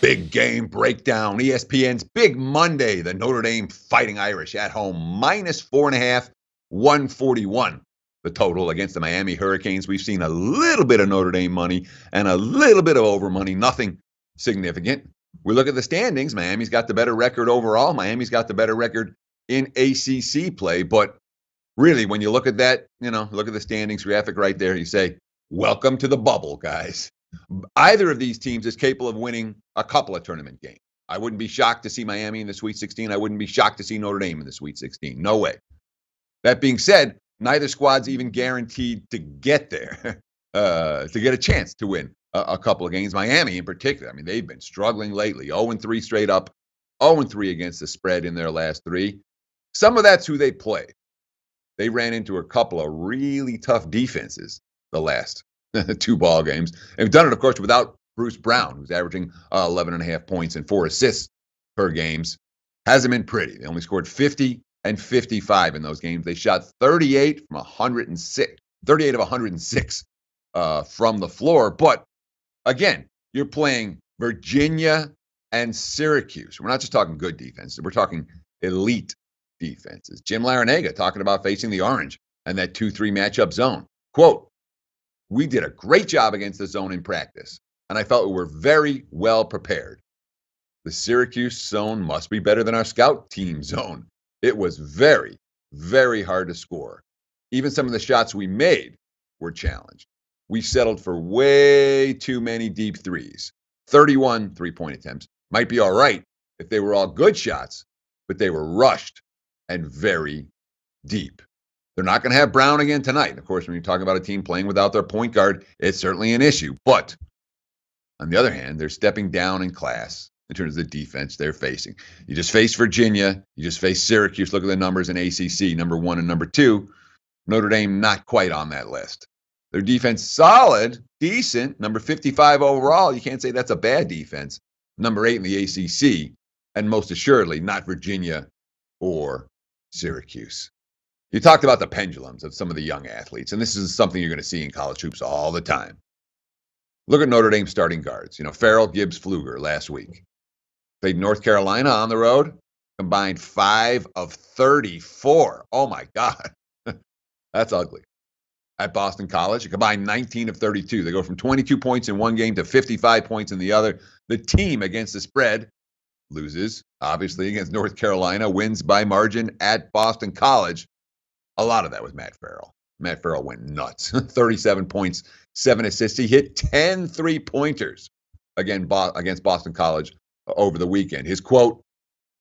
Big game breakdown. ESPN's Big Monday. The Notre Dame Fighting Irish at home, -4.5, 141. The total against the Miami Hurricanes. We've seen a little bit of Notre Dame money and a little bit of over money. Nothing significant. We look at the standings. Miami's got the better record overall. Miami's got the better record in ACC play. But really, when you look at that, look at the standings graphic right there, you say, welcome to the bubble, guys. Either of these teams is capable of winning a couple of tournament games. I wouldn't be shocked to see Miami in the Sweet 16. I wouldn't be shocked to see Notre Dame in the Sweet 16. No way. That being said, neither squad's even guaranteed to get there, to get a chance to win a couple of games. Miami in particular, I mean, they've been struggling lately. 0-3 straight up, 0-3 against the spread in their last three. Some of that's who they play. They ran into a couple of really tough defenses the last two ball games. And we've done it, of course, without Bruce Brown, who's averaging 11.5 points and 4 assists per games. Hasn't been pretty. They only scored 50 and 55 in those games. They shot 38 of 106 from the floor. But again, you're playing Virginia and Syracuse. We're not just talking good defense. We're talking elite defenses. Jim Larinaga talking about facing the Orange and that 2-3 matchup zone. Quote, "We did a great job against the zone in practice, and I felt we were very well prepared. The Syracuse zone must be better than our scout team zone. It was very, very hard to score. Even some of the shots we made were challenged. We settled for way too many deep threes. 31 three-point attempts might be all right if they were all good shots, but they were rushed and very deep. They're not going to have Brown again tonight. And of course, when you're talking about a team playing without their point guard, it's certainly an issue. But on the other hand, they're stepping down in class in terms of the defense they're facing. You just face Virginia. You just face Syracuse. Look at the numbers in ACC, number 1 and number 2. Notre Dame not quite on that list. Their defense solid, decent, number 55 overall. You can't say that's a bad defense. Number 8 in the ACC, and most assuredly not Virginia or Syracuse. You talked about the pendulums of some of the young athletes, and this is something you're going to see in college hoops all the time. Look at Notre Dame starting guards. Farrell, Gibbs, Pfluger last week. Played North Carolina on the road, combined 5 of 34. Oh, my God. That's ugly. At Boston College, combined 19 of 32. They go from 22 points in one game to 55 points in the other. The team against the spread loses, obviously, against North Carolina, wins by margin at Boston College. A lot of that was Matt Farrell. Matt Farrell went nuts. 37 points, 7 assists. He hit 10 three-pointers against Boston College over the weekend. His quote,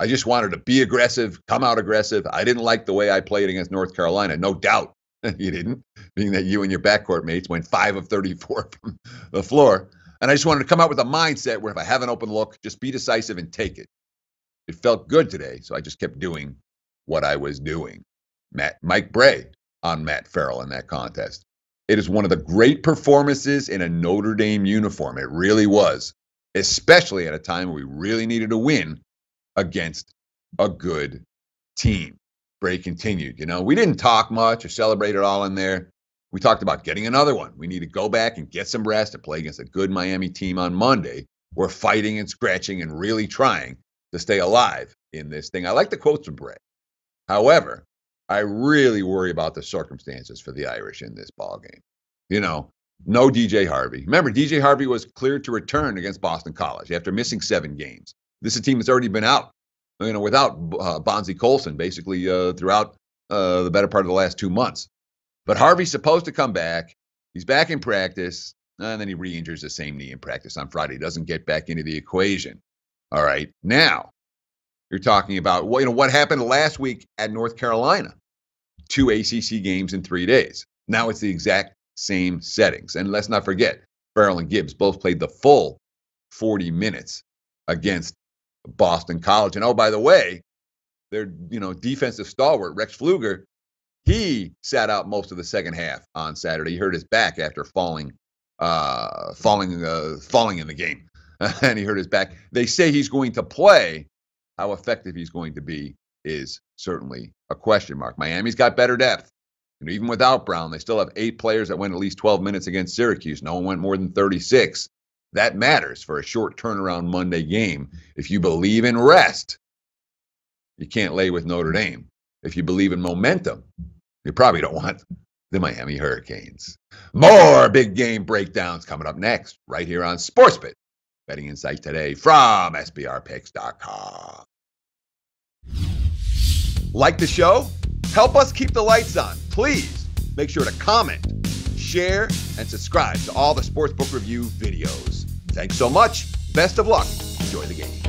"I just wanted to be aggressive, come out aggressive. I didn't like the way I played against North Carolina." No doubt you didn't, being that you and your backcourt mates went 5 of 34 from the floor. And I just wanted to come out with a mindset where if I have an open look, just be decisive and take it. It felt good today, so I just kept doing what I was doing. Mike Bray on Matt Farrell in that contest. It is one of the great performances in a Notre Dame uniform. It really was, especially at a time where we really needed to win against a good team. Bray continued, we didn't talk much or celebrate it all in there. We talked about getting another one. We need to go back and get some rest and play against a good Miami team on Monday. We're fighting and scratching and really trying to stay alive in this thing. I like the quotes from Bray. However, I really worry about the circumstances for the Irish in this ballgame. No DJ Harvey. Remember, DJ Harvey was cleared to return against Boston College after missing 7 games. This is a team that's already been out, without Bonzie Colson basically throughout the better part of the last 2 months. But Harvey's supposed to come back. He's back in practice, and then he re-injures the same knee in practice on Friday. He doesn't get back into the equation. All right, now you're talking about what happened last week at North Carolina. 2 ACC games in 3 days. Now it's the exact same settings. And let's not forget, Farrell and Gibbs both played the full 40 minutes against Boston College. And oh, by the way, their defensive stalwart, Rex Pfluger, he sat out most of the second half on Saturday. He hurt his back after falling in the game. And he hurt his back. They say he's going to play. How effective he's going to be is certainly a question mark. Miami's got better depth. Even without Brown, they still have 8 players that went at least 12 minutes against Syracuse. No one went more than 36. That matters for a short turnaround Monday game. If you believe in rest, you can't lay with Notre Dame. If you believe in momentum, you probably don't want the Miami Hurricanes. More big game breakdowns coming up next, right here on SportsBit. Betting insights today from SBRpicks.com. Like the show? Help us keep the lights on. Please make sure to comment, share, and subscribe to all the Sportsbook Review videos. Thanks so much. Best of luck. Enjoy the game.